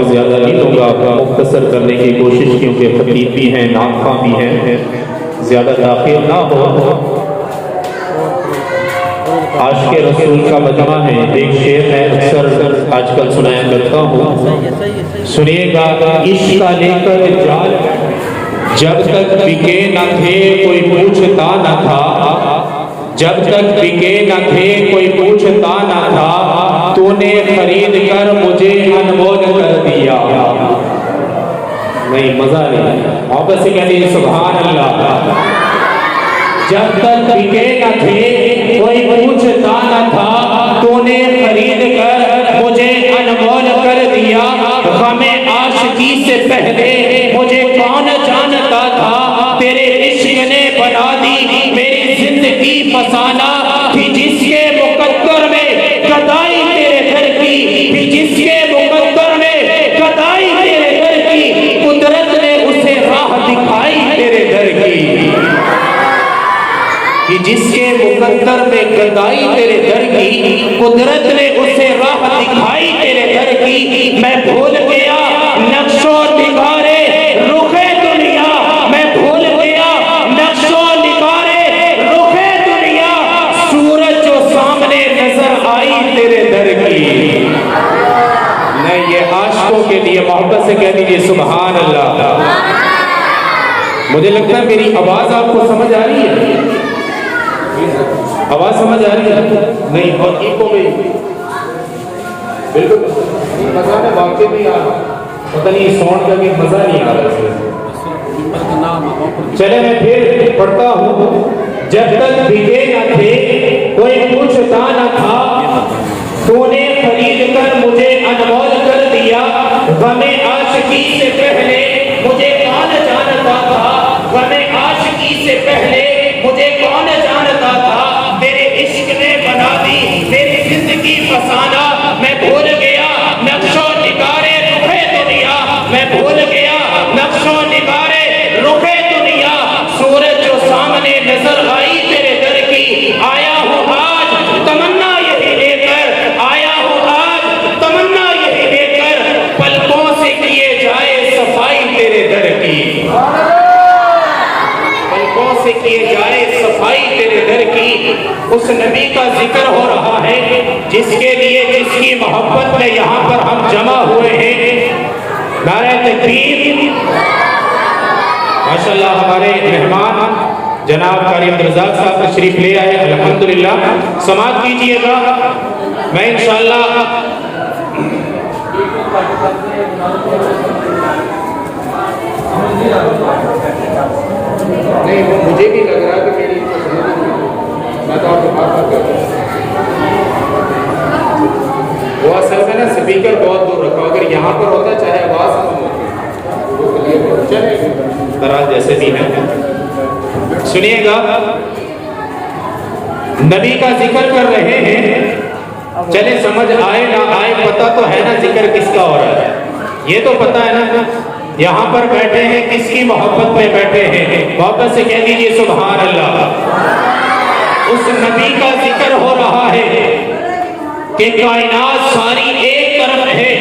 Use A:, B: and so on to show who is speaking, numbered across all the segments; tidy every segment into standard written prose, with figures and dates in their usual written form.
A: ज़्यादा नहीं लूँगा, मुख्तसर करने की कोशिश, क्योंकि खतीब भी हैं, नाख़्वां भी हैं, ज़्यादा ताख़ीर ना हो। आशिक़े रसूल का मजमा है, एक शेर मैं अक्सर आजकल सुनाया करता हूँ, सुनिएगा। इश्क का लेकर जाल जब तक बिके न थे कोई पूछता न था, जब तक बिके न थे कोई पूछता न था, तूने खरीद कर मुझे अनमोल कर दिया। नहीं, मजा नहीं, मोहब्बत से कहते सुभान अल्लाह। जब तक बिके न थे कोई पूछता न था, तूने खरीद कर मुझे अनमोल कर दिया। हमें आशिकी से पहले मुझे कौन जानता था, तेरे इश्क ने बना दी मेरी जिंदगी फसाना। कि जिसके मुकद्दर में गदाई तेरे घर की, कि जिसके मुकद्दर में गदाई तेरे घर की, कुदरत ने उसे राह दिखाई तेरे घर की। कि जिसके मुकद्दर में गदाई तेरे दर की, कुदरत ने उसे राह दिखाई तेरे दर की। मैं भूल गया नक्शो निगारे रुखे दुनिया, मैं भूल गया नक्शो निगारे रुखे दुनिया, सूरज जो सामने नजर आई तेरे दर की। नहीं, ये आशिकों के लिए मोहब्बत से कह दीजिए सुभान अल्लाह। मुझे लगता है मेरी आवाज आपको समझ आ रही है, आवाज समझ आ रही है? नहीं, और इको में बिल्कुल मजा है, वाकई में यार पता नहीं साउंड का भी मजा नहीं आ रहा है। चले मैं फिर पढ़ता हूँ। जब तक बिके न थे कोई पूछता न था, तूने खरीद कर मुझे अनमोल कर दिया। गमे आशिकी से पहले मुझे कौन जानता था, गमे आशिकी से पहले मुझे कौन जानता था, तेरे इश्क ने बना दी मेरी जिंदगी फसाना। मैं भूल गया नक्शो निगारे रुखे दुनिया, मैं भूल गया नक्शो निगारे रुखे दुनिया, सूरज जो सामने नजर आई तेरे दर की। आया हूँ आज तमन्ना यही लेकर, आया हूँ आज तमन्ना यही लेकर, पलकों से किए जाए सफाई तेरे दर की, पलकों से किए जाए सफाई तेरे दर की। उस नबी का जिक्र हो रहा है जिसके लिए, जिसकी मोहब्बत में यहाँ पर हम जमा हुए हैं। नारे तकबीर। माशाल्लाह हमारे मेहमान जनाब कारी अब्दुर्रज़ाक साहब तशरीफ ले आए, अल्हम्दुलिल्लाह। समाअत कीजिएगा। मैं इंशाअल्लाह नहीं, मुझे भी लग रहा है कि मेरी मैं तो आपको बात कर रहा हूँ। वो असल में ना स्पीकर बहुत दूर रखा, अगर यहाँ पर होता चाहे आवाज़ दराज जैसे भी है। सुनिएगा, नबी का जिक्र कर रहे हैं। चले समझ आए ना आए, पता तो है ना जिक्र किसका हो रहा है, ये तो पता है ना। यहाँ पर बैठे हैं किसकी मोहब्बत में बैठे हैं, मोहब्बत से कह दीजिए सुभान अल्लाह। उस नबी का जिक्र हो रहा है कि कायनात सारी एक तरफ है,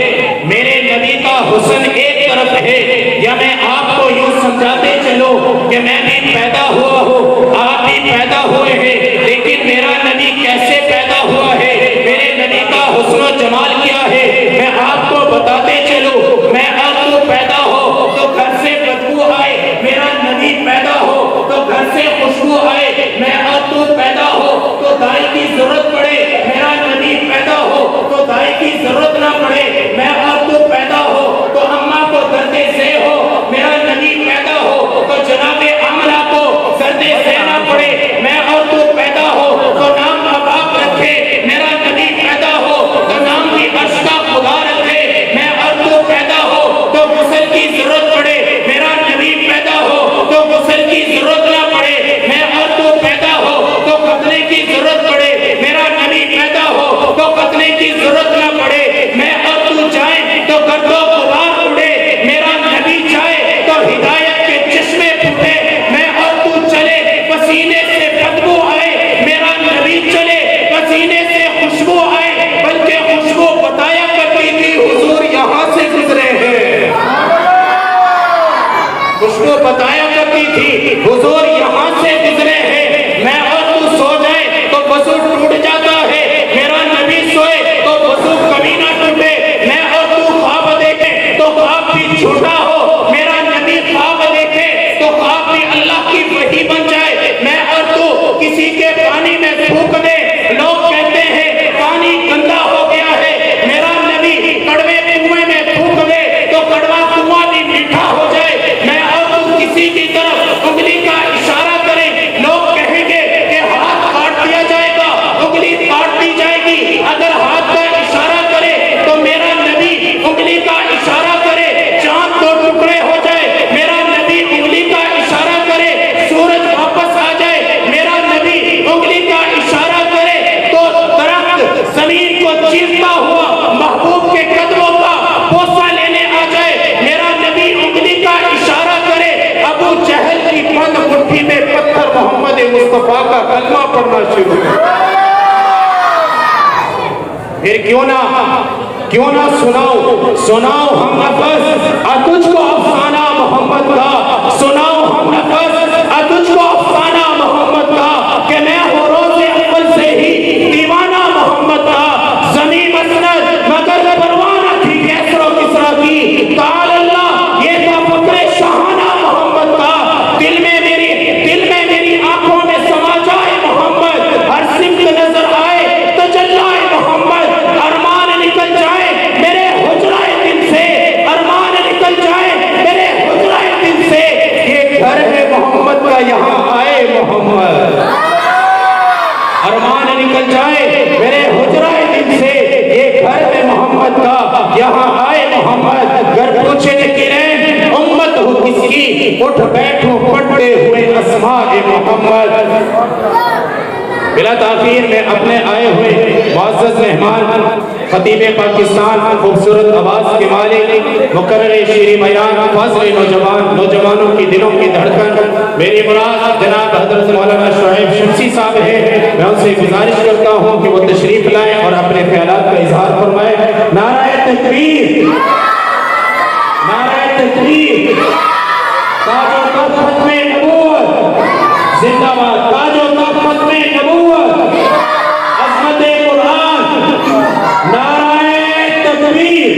A: मेरे नबी का हुस्न एक तरफ है। या मैं आपको यूं समझाते चलो कि मैं भी पैदा हुआ हूँ, आप भी पैदा हुए हैं, लेकिन मेरा नबी कैसे पैदा हुआ है, मेरे नबी का हुस्न जमाल क्या है, मैं आपको बताते चलो। मैं आपको पैदा हो तो घर से बदबू आए, मेरा नबी पैदा हो तो घर से खुशबू आए। मैं आपको पैदा हो तो दाई की जरूरत पड़े, मेरा नबी पैदा हो तो दाई की जरूरत ना पड़े। मैं आपको पैदा हो तो अम्मा को दर्दे से हो, मेरा नबी पैदा हो तो जनाबे अमला को दर्दे से ना पड़े। मैं आपको पैदा हो तो नाम माँ बाप रखे, मेरा नबी पैदा हो तो नाम भी अर्श का खुदा रखे। मैं आपको पैदा हो तो गुस्ल की जरूरत पड़े, मेरा नबी पैदा हो तो गुस्ल की जरूरत ना पड़े। मैं आपको पैदा हो तो खतने की जरूरत पड़े, मेरा नबी पैदा हो तो खतने की जरूरत ना पड़े। मैं और तू चाहे तो गर्दो गुबार उड़े, मेरा नबी चाहे तो हिदायत के चश्मे फूटे। मैं और तू चले पसीने से बदबू आए, मेरा नबी चले पसीने से खुशबू आए, बल्कि खुशबू बताया करती थी हुजूर यहाँ से गुजरे। मुस्तफा का कलमा पढ़ना शुरू कर। फिर क्यों ना सुनाओ हम नफस तुझको अफसाना मोहम्मद का, सुनाओ हम नफस तुझको अफसाना मोहम्मद का, कि मैं हूँ रोज़े अव्वल से ही दीवाना मोहम्मद का। ज़मीन मसनद मगर परवाना थी कैसरो किसरा की, ताल अल्लाह ये था फक्रे शाहाना मोहम्मद का। दिल में मेरी आंखों में समा जाए मोहम्मद, हर सिमत नजर आए तजल्लाए मोहम्मद। अरमान निकल जाए मेरे हुजराए दिल से, अरमान निकल जाए मेरे हुजराए दिल से। ये घर है मोहम्मद का, यहाँ आए मोहम्मद। अरमान निकल जाए मेरे हुजराए दिल से, ये घर है मोहम्मद का, यहाँ आए मोहम्मद। घर पूछे किरण उम्मत हो किसकी, उठ बैठो पढ़ते हुए अस्माए मोहम्मद। बिला ताखीर में अपने आए हुए मुअज़्ज़ज़ मेहमान खतीब पाकिस्तान, खूबसूरत आवाज़ के मालिक, मुकर्रर शीरी बयान, फाज़िल नौजवानों की दिलों की धड़कन, मेरी मुराद जनाब हज़रत मौलाना शुएब शम्सी साहब है। मैं उनसे गुजारिश करता हूँ कि वो तशरीफ लाएं और अपने ख्यालात का इजहार फरमाएं। नाराए तकबीर, नाराए तकबीर, ताजो तख्त में नबूवत जिंदाबाद, ताजो तख्त में नबूवत, अज़मत कुरान, नाराए तकबीर,